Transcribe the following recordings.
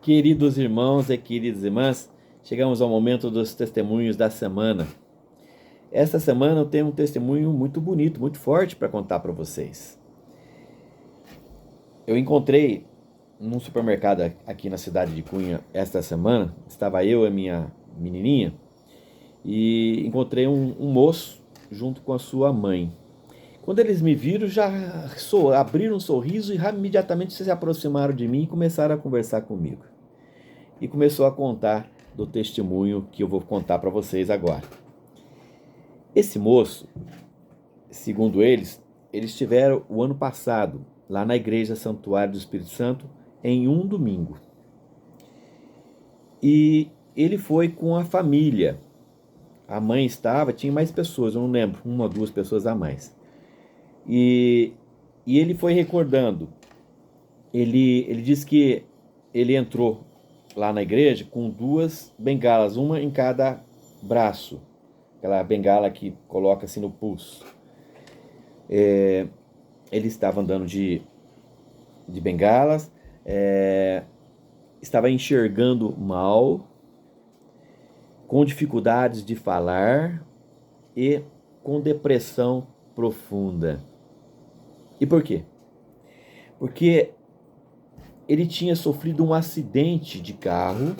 Queridos irmãos e queridas irmãs, chegamos ao momento dos testemunhos da semana. Esta semana eu tenho um testemunho muito bonito, muito forte para contar para vocês. Eu encontrei num supermercado aqui na cidade de Cunha esta semana, estava eu e a minha menininha, e encontrei um moço junto com a sua mãe. Quando eles me viram, já abriram um sorriso e imediatamente se aproximaram de mim e começaram a conversar comigo. E começou a contar do testemunho que eu vou contar para vocês agora. Esse moço, segundo eles estiveram o ano passado lá na Igreja Santuário do Espírito Santo em um domingo. E ele foi com a família. A mãe estava, tinha mais pessoas, eu não lembro, uma ou duas pessoas a mais. E ele foi recordando. Ele disse que ele entrou lá na igreja com duas bengalas, uma em cada braço. Aquela bengala que coloca assim no pulso. Ele estava andando de bengalas, estava enxergando mal, com dificuldades de falar e com depressão profunda. E por quê? Porque ele tinha sofrido um acidente de carro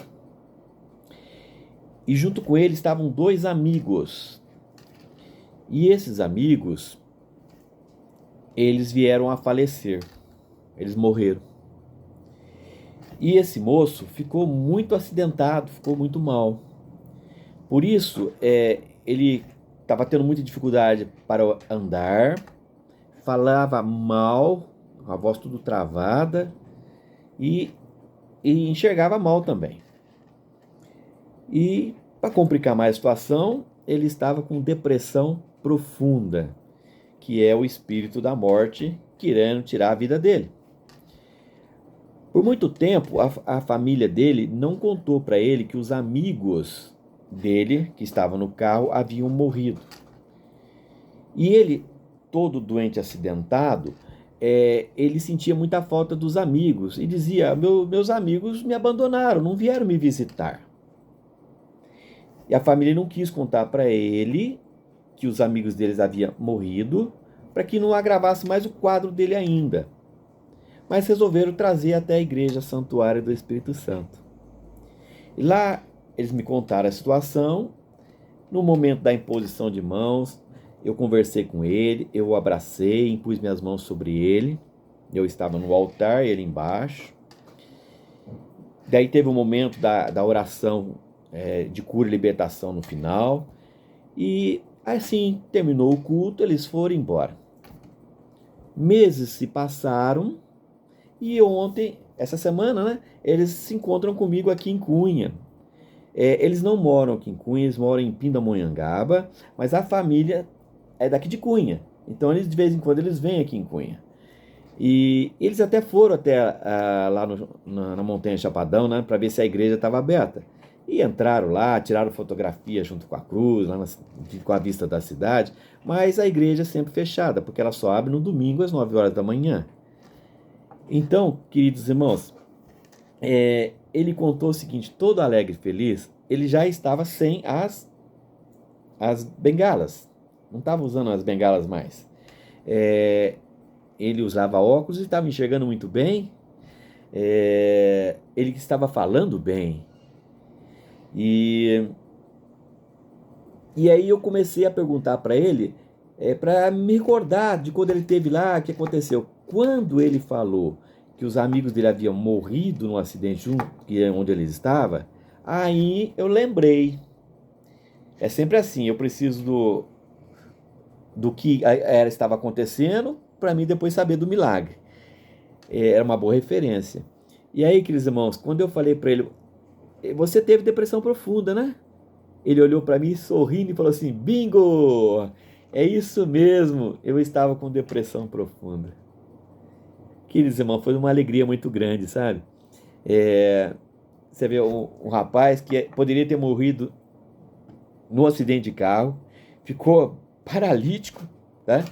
e junto com ele estavam dois amigos. E esses amigos, eles vieram a falecer. Eles morreram. E esse moço ficou muito acidentado, ficou muito mal. Por isso, ele estava tendo muita dificuldade para andar, falava mal, a voz tudo travada e enxergava mal também. E, para complicar mais a situação, ele estava com depressão profunda, que é o espírito da morte querendo tirar a vida dele. Por muito tempo, a família dele não contou para ele que os amigos dele, que estavam no carro, haviam morrido. E ele, todo doente, acidentado, ele sentia muita falta dos amigos e dizia: meus amigos me abandonaram, não vieram me visitar. E a família não quis contar para ele que os amigos deles haviam morrido, para que não agravasse mais o quadro dele ainda. Mas resolveram trazer até a Igreja Santuário do Espírito Santo. E lá eles me contaram a situação. No momento da imposição de mãos, eu conversei com ele, eu o abracei, impus minhas mãos sobre ele. Eu estava no altar, ele embaixo. Daí teve um momento da oração de cura e libertação no final. E assim terminou o culto, eles foram embora. Meses se passaram e ontem, essa semana, né, eles se encontram comigo aqui em Cunha. Eles não moram aqui em Cunha, eles moram em Pindamonhangaba, mas a família é daqui de Cunha. Então eles de vez em quando eles vêm aqui em Cunha. E eles até foram lá na Montanha Chapadão, né, para ver se a igreja estava aberta. E entraram lá, tiraram fotografia junto com a cruz, lá com a vista da cidade, mas a igreja é sempre fechada, porque ela só abre no domingo às 9 horas da manhã. Então, queridos irmãos, ele contou o seguinte: todo alegre e feliz, ele já estava sem as bengalas, não estava usando as bengalas mais. Ele usava óculos e estava enxergando muito bem, ele estava falando bem. E aí eu comecei a perguntar para ele, para me recordar de quando ele esteve lá, o que aconteceu. Quando ele falou que os amigos dele haviam morrido num acidente onde ele estava, aí eu lembrei. É sempre assim, eu preciso do que estava acontecendo para mim depois saber do milagre. Era uma boa referência. E aí, queridos irmãos, quando eu falei para ele: você teve depressão profunda, né? Ele olhou para mim sorrindo e falou assim: bingo! É isso mesmo, eu estava com depressão profunda. Queridos irmãos, foi uma alegria muito grande, sabe? Você vê um rapaz que poderia ter morrido no acidente de carro, ficou paralítico, tá?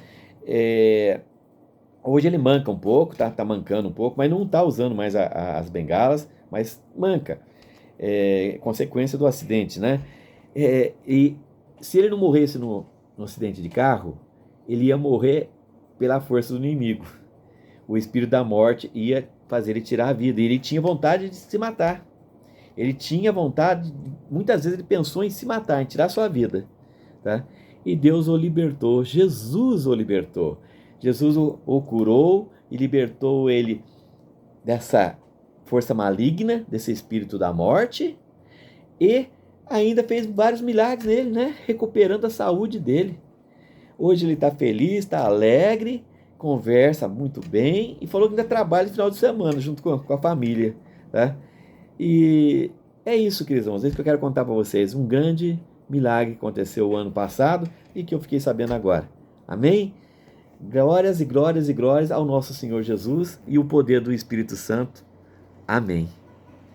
Hoje ele manca um pouco, tá mancando um pouco, mas não está usando mais as bengalas, mas manca, consequência do acidente, né? E se ele não morresse no acidente de carro, ele ia morrer pela força do inimigo. O espírito da morte ia fazer ele tirar a vida, e ele tinha vontade de se matar. Ele tinha vontade, muitas vezes ele pensou em se matar, em tirar sua vida, tá? E Deus o libertou, Jesus o libertou. Jesus o curou e libertou ele dessa força maligna, desse espírito da morte, e ainda fez vários milagres nele, né? Recuperando a saúde dele. Hoje ele está feliz, está alegre, conversa muito bem e falou que ainda trabalha no final de semana junto com a família, tá? E é isso, queridos irmãos, é isso que eu quero contar para vocês. Um grande milagre que aconteceu o ano passado e que eu fiquei sabendo agora. Amém? Glórias e glórias e glórias ao nosso Senhor Jesus e o poder do Espírito Santo. Amém.